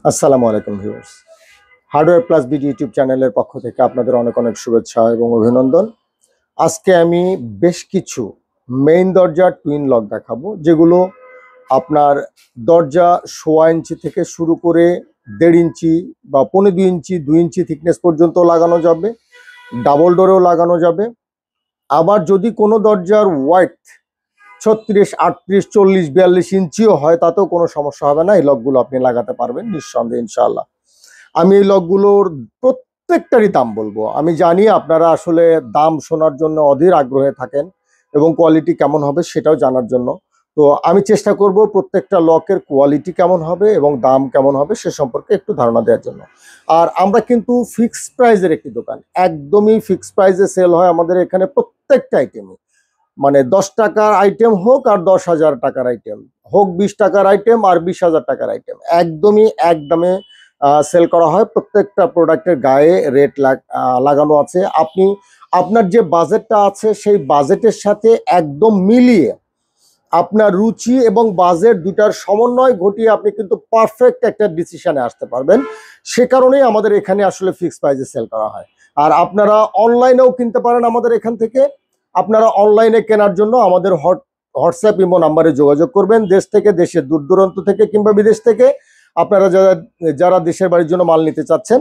আসসালামু আলাইকুম viewers. Hardware plus BD YouTube চ্যানেলের পক্ষ থেকে আপনাদের অনেক অনেক শুভেচ্ছা এবং অভিনন্দন। আজকে আমি বেশ কিছু মেইন দরজার টুইন লক দেখাবো, যেগুলো আপনার দরজা 1.5 ইঞ্চি থেকে শুরু করে 1.5 ইঞ্চি বা 2.25 ইঞ্চি 2 ইঞ্চি থিকনেস পর্যন্ত লাগানো যাবে, ডাবল ডোরেও লাগানো যাবে। আবার যদি কোনো দরজার ওয়াইড 36, 38, 40, 42 ইঞ্চিও হয়, তাতেও কোনো সমস্যা হবে না। এই লকগুলো আপনি লাগাতে পারবেন নিঃসন্দেহে ইনশাআল্লাহ। আমি এই লকগুলোর প্রত্যেকটারই দাম বলবো। আমি জানি আপনারা আসলে দাম শোনার জন্য অধীর আগ্রহে থাকেন এবং কোয়ালিটি কেমন হবে সেটাও জানার জন্য। তো আমি চেষ্টা করব প্রত্যেকটা লকের কোয়ালিটি কেমন হবে এবং দাম কেমন হবে সে সম্পর্কে একটু ধারণা দেওয়ার জন্য। আর আমরা কিন্তু ফিক্সড প্রাইজের একটি দোকান, একদমই ফিক্সড প্রাইজে সেল হয় আমাদের এখানে প্রত্যেকটা আইটেমই। মানে 10 টাকার আইটেম হোক আর 10,000 টাকার আইটেম হোক, 20 টাকার আইটেম আর 20,000 টাকার আইটেম, একদমই একদমে সেল করা হয়। প্রত্যেকটা প্রোডাক্টের গায়ে রেট লাগানো আছে। আপনি আপনার যে বাজেটটা আছে সেই বাজেটের সাথে একদম মিলিয়ে আপনার রুচি এবং বাজেট দুটার সমন্বয় ঘটিয়ে আপনি কিন্তু পারফেক্ট একটা ডিসিশনে আসতে পারবেন। সে কারণেই আমাদের এখানে আসলে ফিক্সড প্রাইসে সেল করা হয়। আর আপনারা অনলাইনেও কিনতে পারেন আমাদের এখান থেকে। আপনারা অনলাইনে কেনার জন্য আমাদের হোয়াটসঅ্যাপ ইমো নাম্বারে যোগাযোগ করবেন। দেশ থেকে, দেশের দূর দূরান্ত থেকে কিংবা বিদেশ থেকে আপনারা যারা দেশের বাড়ির জন্য মাল নিতে চাচ্ছেন,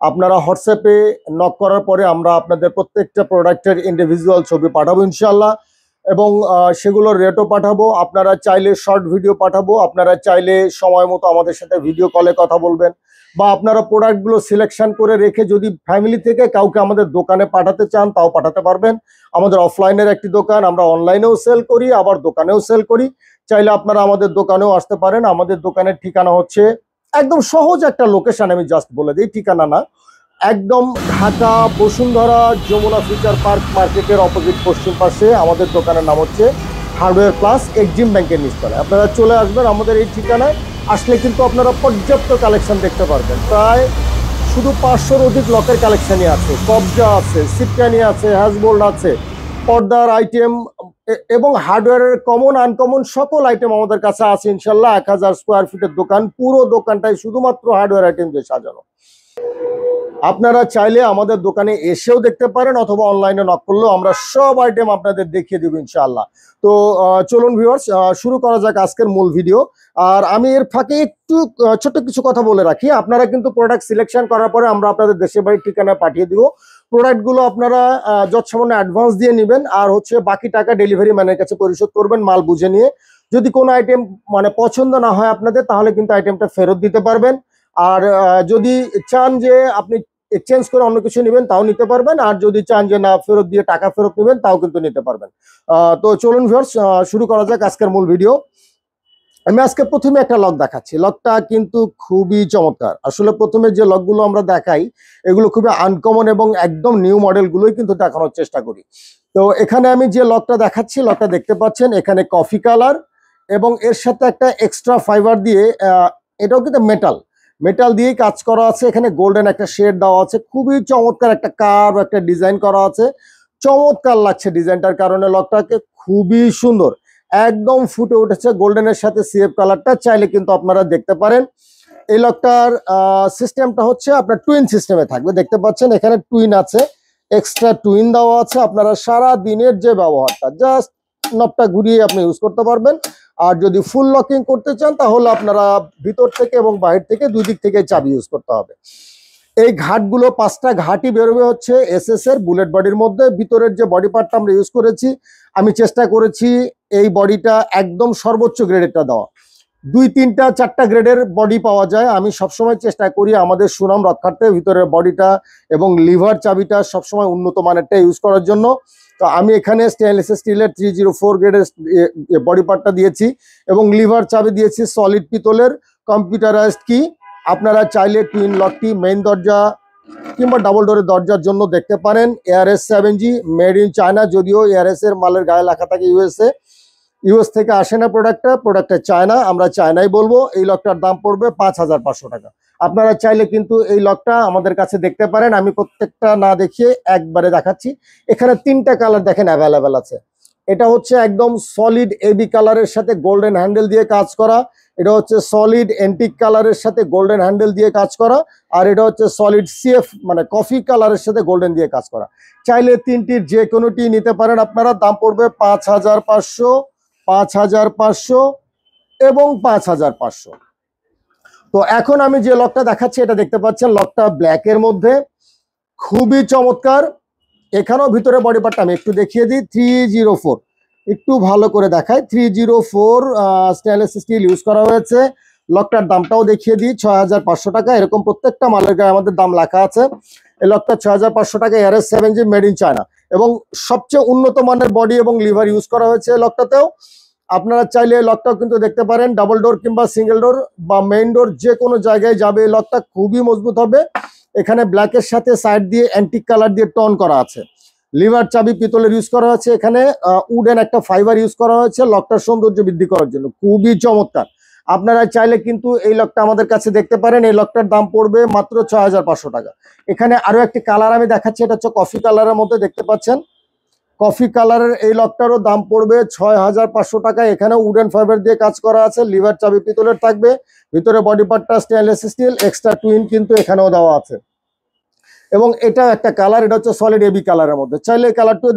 আপনারা হোয়াটসঅ্যাপে নক করার পরে আমরা আপনাদের প্রত্যেকটা প্রোডাক্টের ইন্ডিভিজুয়াল ছবি পাঠাবো ইনশাআল্লাহ, এবং সেগুলোর রেটও পাঠাবো। আপনারা চাইলে শর্ট ভিডিও পাঠাবো, আপনারা চাইলে সময় মতো আমাদের সাথে ভিডিও কলে কথা বলবেন, বা আপনারা প্রোডাক্টগুলো সিলেকশন করে রেখে যদি ফ্যামিলি থেকে কাউকে আমাদের দোকানে পাঠাতে চান তাও পাঠাতে পারবেন। আমাদের অফলাইনের একটি দোকান, আমরা অনলাইনেও সেল করি আবার দোকানেও সেল করি। চাইলে আপনারা আমাদের দোকানেও আসতে পারেন। আমাদের দোকানের ঠিকানা হচ্ছে একদম সহজ একটা লোকেশন, আমি জাস্ট বলে দিই, ঠিকানা না, একদম ঢাকা বসুন্ধরা যমুনা ফিউচার পার্ক মার্কেটের অপোজিট পশ্চিম পাশে আমাদের দোকানের নাম হচ্ছে হার্ডওয়্যার প্লাস এক্সিম ব্যাংকের নিচতলায়। আপনারা চলে আসবেন আমাদের এই ঠিকানায়। আসলে কিন্তু আপনারা পর্যাপ্ত কালেকশন দেখতে পারবেন। প্রায় শুধু 500-র অধিক লকের কালেকশনই আছে, কবজা আছে, সিটকানি আছে, হ্যাজবোল্ড আছে, পর্দার আইটেম এবং হার্ডওয়্যারের কমন আনকমন সকল আইটেম আমাদের কাছে আছে ইনশাল্লাহ। 1000 স্কোয়ার ফিটের দোকান, পুরো দোকানটাই শুধুমাত্র হার্ডওয়্যার আইটেম দিয়ে সাজানো। আপনারা চাইলে আমাদের দোকানে এসেও দেখতে পারেন অথবা অনলাইনে নক করলেও আমরা সব আইটেম আপনাদের দেখিয়ে দেব ইনশাআল্লাহ। তো চলুন ভিউয়ার্স, শুরু করা যাক আজকের মূল ভিডিও। আর আমি এর ফাঁকে একটু ছোট্ট কিছু কথা বলে রাখি। আপনারা কিন্তু প্রোডাক্ট সিলেকশন করার পরে আমরা আপনাদের দেশের বাড়ির ঠিকানায় পাঠিয়ে দিব। প্রোডাক্টগুলো আপনারা যৎসামান্য অ্যাডভান্স দিয়ে নেবেন, আর হচ্ছে বাকি টাকা ডেলিভারি ম্যানের কাছে পরিশোধ করবেন মাল বুঝে নিয়ে। যদি কোনো আইটেম মানে পছন্দ না হয় আপনাদের, তাহলে কিন্তু আইটেমটা ফেরত দিতে পারবেন। আর যদি চান যে আপনি এক্সচেঞ্জ করে অন্য কিছু নেবেন তাও নিতে পারবেন, আর যদি চান যে না ফেরত দিয়ে টাকা ফেরত নেবেন তাও কিন্তু নিতে পারবেন। তো চলুন ভিউয়ার্স, শুরু করা যাক আজকের মূল ভিডিও। আমি আজকে প্রথমে একটা লক দেখাচ্ছি। লকটা কিন্তু খুবই চমৎকার। আসলে প্রথমে যে লকগুলো আমরা দেখাই এগুলো খুবই আনকমন এবং একদম নিউ মডেলগুলোই কিন্তু দেখানোর চেষ্টা করি। তো এখানে আমি যে লকটা দেখাচ্ছি, লকটা দেখতে পাচ্ছেন এখানে কফি কালার এবং এর সাথে একটা এক্সট্রা ফাইবার দিয়ে, এটাও কিন্তু মেটাল দিয়েই কাজ করা আছে। এখানে গোল্ডেন একটা শেড দেওয়া আছে, খুবই চমৎকার একটা কার্ভ একটা ডিজাইন করা আছে। চমৎকার লাগছে ডিজাইনটার কারণে লকটাকে, খুবই সুন্দর, একদম ফুটে উঠেছে গোল্ডেনের সাথে সিএফ কালারটা। চাইলে কিন্তু আপনারা দেখতে পারেন। এই লকটার সিস্টেমটা হচ্ছে আপনার টুইন সিস্টেমে থাকবে। দেখতে পাচ্ছেন এখানে টুইন আছে, এক্সট্রা টুইন দেওয়া আছে। আপনারা সারা দিনের যে ব্যবহারটা জাস্ট নবটা ঘুরিয়ে আপনি ইউজ করতে পারবেন। আর যদি ফুল লকিং করতে চান তাহলে আপনারা ভিতর থেকে এবং বাহির থেকে দুই দিক থেকে চাবি ইউজ করতে হবে। এই ঘাটগুলো 5টা ঘাটই বেরোবে হচ্ছে এসএস এর বুলেট বডির মধ্যে। ভিতরের যে বডি পার্টটা আমরা ইউজ করেছি, আমি চেষ্টা করেছি এই বডিটা একদম সর্বোচ্চ গ্রেডেরটা দেওয়া। 2, 3, 4টা গ্রেডের বডি পাওয়া যায়। আমি সবসময় চেষ্টা করি আমাদের সুনাম রক্ষার্থে ভিতরের বডিটা এবং লিভার চাবিটা সবসময় উন্নত মানেরটা ইউজ করার জন্য। তো আমি এখানে স্টেনলেস স্টিলের 304 গ্রেডের বডি পার্টটা দিয়েছি এবং লিভার চাবি দিয়েছি সলিড পিতলের কম্পিউটারাইজড কি। আপনারা চাইলে টুইন লকটি মেইন দরজা কিংবা ডাবল ডোরের দরজার জন্য দেখতে পারেন। ARS 7G made in China, যদিও ARS এর মালের গায়ে লেখা থাকে ইউএস থেকে আসে না প্রোডাক্টটা চায়না, আমরা চায়নাই বলবো। এই লকটার দাম পড়বে 5,500 টাকা। আপনারা চাইলে কিন্তু এই লকটা আমাদের কাছে দেখতে পারেন। আমি প্রত্যেকটা না দেখিয়ে একবারে দেখাচ্ছি। এখানে 3টা কালার দেখেন অ্যাভেলেবেল আছে। এটা হচ্ছে একদম সলিড এবি কালারের সাথে গোল্ডেন হ্যান্ডেল দিয়ে কাজ করা। এটা হচ্ছে সলিড এন্টিক কালারের সাথে গোল্ডেন হ্যান্ডেল দিয়ে কাজ করা। আর এটা হচ্ছে সলিড সিএফ মানে কফি কালারের সাথে গোল্ডেন দিয়ে কাজ করা। চাইলে তিনটির যে কোনোটি নিতে পারেন আপনারা। দাম পড়বে 5500, 5500 এবং 5500। তো এখন আমি যে লকটা দেখাচ্ছি এটা দেখতে পাচ্ছেন, লকটা ব্ল্যাকের মধ্যে খুবই চমৎকার। এখানেও ভিতরে বডি পার্টটা আমি একটু দেখিয়ে দিই। 304 একটু ভালো করে দেখায়, 304 স্টেনলেস স্টিল ইউজ করা হয়েছে। লকটার দামটাও দেখিয়ে দিই, 6500 টাকা। এরকম প্রত্যেকটা মালের গায়ে আমাদের দাম লেখা আছে। এই লকটা 6500 টাকা, ARS-7G মেড ইন চায়না এবং সবচেয়ে উন্নত মানের বডি এবং লিভার ইউজ করা হয়েছে লকটাতেও। আপনারা চাইলে লকটাও কিন্তু দেখতে পারেন, ডাবল ডোর কিংবা সিঙ্গেল ডোর বা মেইন ডোর যে কোনো জায়গায় যাবে। এই লকটা খুবই মজবুত হবে। এখানে ব্ল্যাকের সাথে সাইড দিয়ে অ্যান্টিক কালার দিয়ে টন করা আছে। লিভার চাবি পিতলের ইউজ করা হয়েছে। এখানে উডেন একটা ফাইবার ইউজ করা হয়েছে লকটার সৌন্দর্য বৃদ্ধি করার জন্য, খুবই চমৎকার। আপনারা চাইলে কিন্তু এই লকটা আমাদের কাছে দেখতে পারেন। এই লকটার দাম পড়বে মাত্র 6500 টাকা। এখানে আরো একটি কালার আমি দেখাচ্ছি, এটা হচ্ছে কফি কালারের মধ্যে দেখতে পাচ্ছেন। কফি কালারের এই লকটারও দাম পড়বে 6500 টাকা। এখানে উডেন ফাইবার দিয়ে কাজ করা আছে, লিভার চাবি পিতলের থাকবে, ভিতরে বডি পার্টটা স্টেনলেস স্টিল, এক্সট্রা টুইন কিন্তু এখানেও দেওয়া আছে। এবং এটা একটা কালার, এটা হচ্ছে সলিড এবি কালারের মধ্যে। চাইলে কালারটিও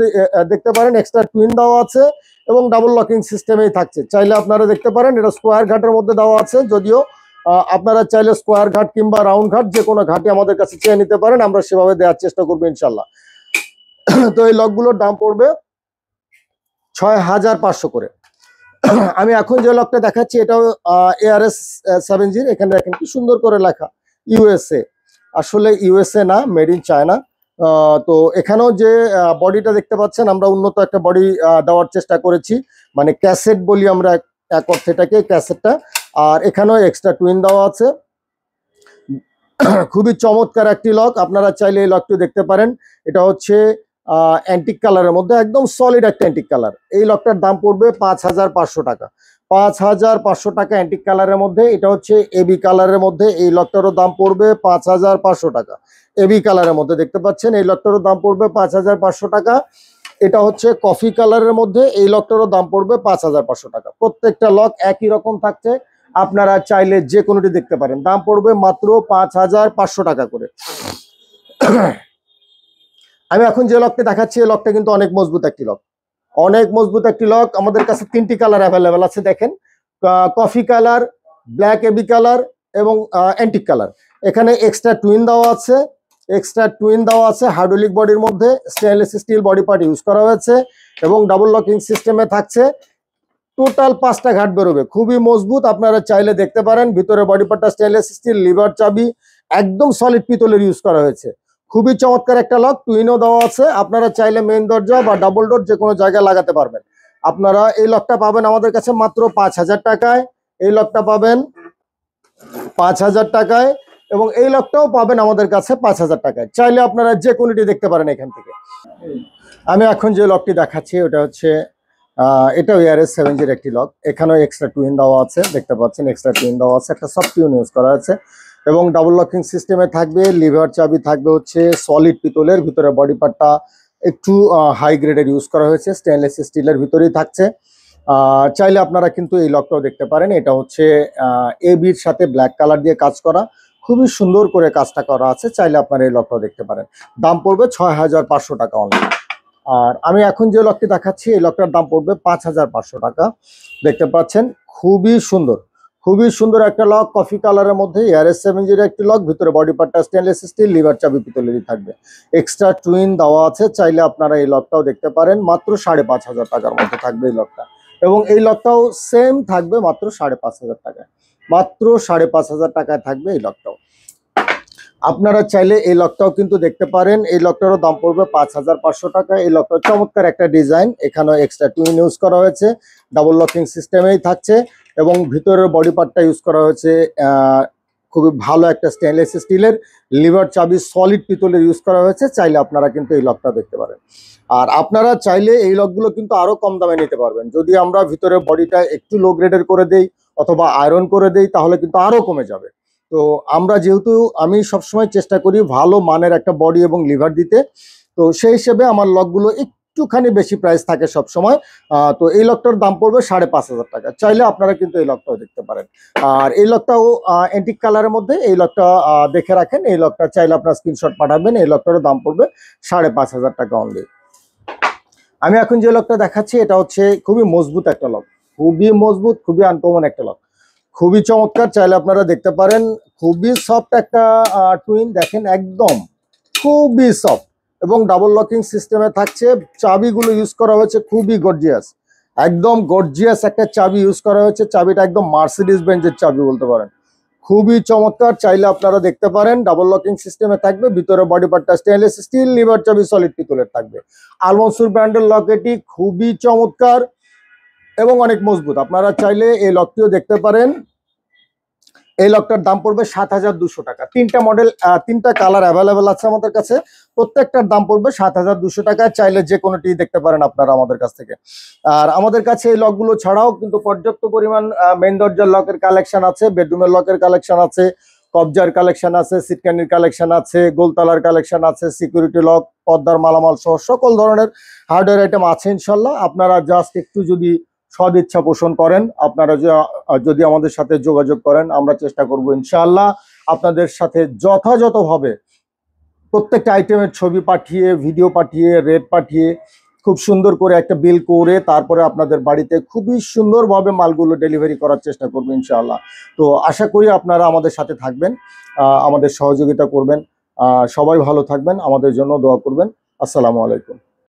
দেখতে পারেন, এক্সট্রা টুইন দেওয়া আছে এবং ডাবল লকিং সিস্টেমেই থাকছে। চাইলে আপনারা দেখতে পারেন, এটা স্কোয়ার ঘাটের মধ্যে দেওয়া আছে। যদিও আপনারা চাইলে স্কোয়ার ঘাট কিংবা রাউন্ড ঘাট যে কোনো ঘাটে আমাদের কাছে চেয়ে নিতে পারেন, আমরা সেভাবে দেওয়ার চেষ্টা করবো ইনশাল্লাহ। তো এই লকগুলোর দাম পড়বে 6500 করে। আমি এখন যে লকটা দেখাচ্ছি এটাও ARS-7G। এখানে দেখেন কি সুন্দর করে লেখা USA। আসলে USA না, মেড ইন চায়না। তো এখানেও যে বডিটা দেখতে পাচ্ছেন, আমরা উন্নত একটা বডি দেওয়ার চেষ্টা করেছি, মানে ক্যাসেট বলি আমরা এক অর্থে এটাকে, ক্যাসেটটা। আর এখানেও এক্সট্রা টুইন দেওয়া আছে। খুবই চমৎকার একটি লক, আপনারা চাইলে এই লকটি দেখতে পারেন। এটা হচ্ছে অ্যান্টিক কালারের মধ্যে, একদম সলিড একটা অ্যান্টিক কালার। এই লকটার দাম পড়বে 5500 টাকা। 5500 টাকা অ্যান্টিক কালারের মধ্যে। এটা হচ্ছে এবি কালারের মধ্যে। এই লকটারও দাম পড়বে 5500 টাকা। এবি কালারের মধ্যে দেখতে পাচ্ছেন, এই লকটারও দাম পড়বে 5500 টাকা। এটা হচ্ছে কফি কালারের মধ্যে। এই লকটারও দাম পড়বে 5500 টাকা। প্রত্যেকটা লক একই রকম থাকছে, আপনারা চাইলে যে কোনোটি দেখতে পারেন। দাম পড়বে মাত্র 5500 টাকা করে। আমি এখন যে লকটা দেখাচ্ছি এই লকটা কিন্তু অনেক মজবুত একটি লক, অনেক মজবুত একটি লক। আমাদের কাছে তিনটি কালার অ্যাভেলেবেল আছে, দেখেন, কফি কালার, ব্ল্যাক এবি কালার এবং অ্যান্টিক কালার। এখানে এক্সট্রা টুইন দেওয়া আছে, এক্সট্রা টুইন দেওয়া আছে হাইড্রোলিক বডির মধ্যে। Stainless steel body part use করা হয়েছে এবং ডাবল লকিং সিস্টেমে থাকছে। টোটাল 5টা ঘাট বেরোবে, খুবই মজবুত। আপনারা চাইলে দেখতে পারেন, ভিতরে বডি পার্টটা স্টেনলেস স্টিল, লিভার চাবি একদম সলিড পিতলের ইউজ করা হয়েছে। খুবই চমৎকার একটা লক, টুইনও দেওয়া আছে। আপনারা চাইলে মেইন দরজা বা ডাবল ডোর যে কোনো জায়গায় লাগাতে পারবেন। আপনারা এই লকটা পাবেন আমাদের কাছে মাত্র 5000 টাকায়। এই লকটা পাবেন 5000 টাকায় এবং এই লকটাও পাবেন আমাদের কাছে 5000 টাকায়। চাইলে আপনারা যে কোনোটি দেখতে পারেন এখান থেকে। আমি এখন যে লকটি দেখাচ্ছি ওটা হচ্ছে এটাও ARS-7G-র একটি লক। এখানেও এক্সট্রা টুইন দেওয়া আছে, দেখতে পাচ্ছেন এক্সট্রা টুইন দেওয়া আছে, একটা সফট টুইন ইউজ করা আছে এবং ডাবল লকিং সিস্টেমে থাকবে। লিভার চাবি থাকবে হচ্ছে সলিড পিতলের, ভিতরে বডি পার্টটা একটু হাই গ্রেডের ইউজ করা হয়েছে, স্টেনলেস স্টিলের ভিতরেই থাকছে। চাইলে আপনারা কিন্তু এই লকটাও দেখতে পারেন। এটা হচ্ছে এবির সাথে ব্ল্যাক কালার দিয়ে কাজ করা, খুবই সুন্দর করে কাজটা করা আছে। চাইলে আপনারা এই লকটাও দেখতে পারেন। দাম পড়বে 6500 টাকা অনলি। আর আমি এখন যে লকটি দেখাচ্ছি এই লকটার দাম পড়বে 5500 টাকা। দেখতে পাচ্ছেন খুবই সুন্দর, খুবই সুন্দর একটা লক, কফি কালারের মধ্যে। ARS-7G-র একটি লক, ভিতরে বডি পার্টটা স্টেনলেস স্টিল, লিভার চাবি পিতলেরই থাকবে, এক্সট্রা টুইন দেওয়া আছে। চাইলে আপনারা এই লকটাও দেখতে পারেন। মাত্র 5500 টাকার মধ্যে থাকবে এই লকটা এবং এই লকটাও সেম থাকবে মাত্র 5500 টাকায়। মাত্র 5500 টাকায় থাকবে এই লকটাও। আপনারা চাইলে এই লকটাও কিন্তু দেখতে পারেন। এই লকটারও দাম পড়বে 5500 টাকা। এই লকটা চমৎকার একটা ডিজাইন, এখানেও এক্সট্রা টুইন ইউজ করা হয়েছে, ডাবল লকিং সিস্টেমেই থাকছে এবং ভিতরের বডি পার্টটা ইউজ করা হয়েছে খুবই ভালো একটা স্টেনলেস স্টিলের, লিভার চাবি সলিড পিতলের ইউজ করা হয়েছে। চাইলে আপনারা কিন্তু এই লকটা দেখতে পারেন। আর আপনারা চাইলে এই লকগুলো কিন্তু আরো কম দামে নিতে পারবেন। যদি আমরা ভিতরে বডিটা একটু লো গ্রেডের করে দেই অথবা আয়রন করে দেই তাহলে কিন্তু আরো কমে যাবে। তো আমরা যেহেতু আমি সবসময় চেষ্টা করি ভালো মানের একটা বডি এবং লিভার দিতে, তো সেই হিসেবে আমার লকগুলো একটুখানি বেশি প্রাইস থাকে সব সময়। তো এই লকটার দাম পড়বে 5,500 টাকা। চাইলে আপনারা কিন্তু এই লকটাও দেখতে পারেন। আর এই লকটাও অ্যান্টিক কালারের মধ্যে, এই লকটা দেখে রাখেন। এই লকটা চাইলে আপনার স্ক্রিনশট পাঠাবেন। এই লকটারও দাম পড়বে 5,500 টাকা অনলি। আমি এখন যে লকটা দেখাচ্ছি এটা হচ্ছে খুবই মজবুত একটা লক, খুবই মজবুত, খুবই আনকমন একটা লক, খুবই চমৎকার। চাইলে আপনারা দেখতে পারেন। খুবই সফট একটা টুইন, দেখেন একদম খুবই সফট এবং ডাবল লকিং সিস্টেমে থাকছে। চাবিগুলো ইউজ করা হয়েছে খুবই গর্জিয়াস, একদম গর্জিয়াস একটা চাবি ইউজ করা হয়েছে। চাবিটা একদম মার্সিডিজ বেঞ্জের চাবি বলতে পারেন, খুবই চমৎকার। চাইলে আপনারা দেখতে পারেন। ডাবল লকিং সিস্টেমে থাকবে, ভিতরে বডি পার্টটা স্টেনলেস স্টিল, লিভার চাবি সলিড পিতলের থাকবে। আল মনসুর ব্র্যান্ডের লক, এটি খুবই চমৎকার এবং অনেক মজবুত। আপনারা চাইলে এই লকটিও দেখতে পারেন। এই লকটার দাম পড়বে 7,200 টাকা। তিনটা মডেল, তিনটা কালার অ্যাভেলেবেল আছে আমাদের কাছে। প্রত্যেকটার দাম পড়বে 7,200 টাকা। চাইলে যে কোনোটি দেখতে পারেন আপনারা আমাদের কাছ থেকে। আর আমাদের কাছে এই লকগুলো ছাড়াও কিন্তু পর্যাপ্ত পরিমাণ মেইন দরজার লকের কালেকশন আছে, বেডরুমের লকের কালেকশন আছে, কবজার কালেকশন আছে, সিটকানির কালেকশন আছে, গোলতালার কালেকশন আছে, সিকিউরিটি লক, পর্দার মালামাল সহ সকল ধরনের হার্ডওয়্যার আইটেম আছে ইনশাল্লাহ। আপনারা জাস্ট একটু যদি সদিচ্ছা পোষণ করেন, আপনারা যদি আমাদের সাথে যোগাযোগ করেন, আমরা চেষ্টা করব ইনশাআল্লাহ আপনাদের সাথে যথাযথভাবে প্রত্যেকটা আইটেমের ছবি পাঠিয়ে, ভিডিও পাঠিয়ে, রেট পাঠিয়ে, খুব সুন্দর করে একটা বিল করে তারপরে আপনাদের বাড়িতে খুবই সুন্দরভাবে মালগুলো ডেলিভারি করার চেষ্টা করবো ইনশাআল্লাহ। তো আশা করি আপনারা আমাদের সাথে থাকবেন, আমাদের সহযোগিতা করবেন। সবাই ভালো থাকবেন, আমাদের জন্য দোয়া করবেন। আসসালামু আলাইকুম।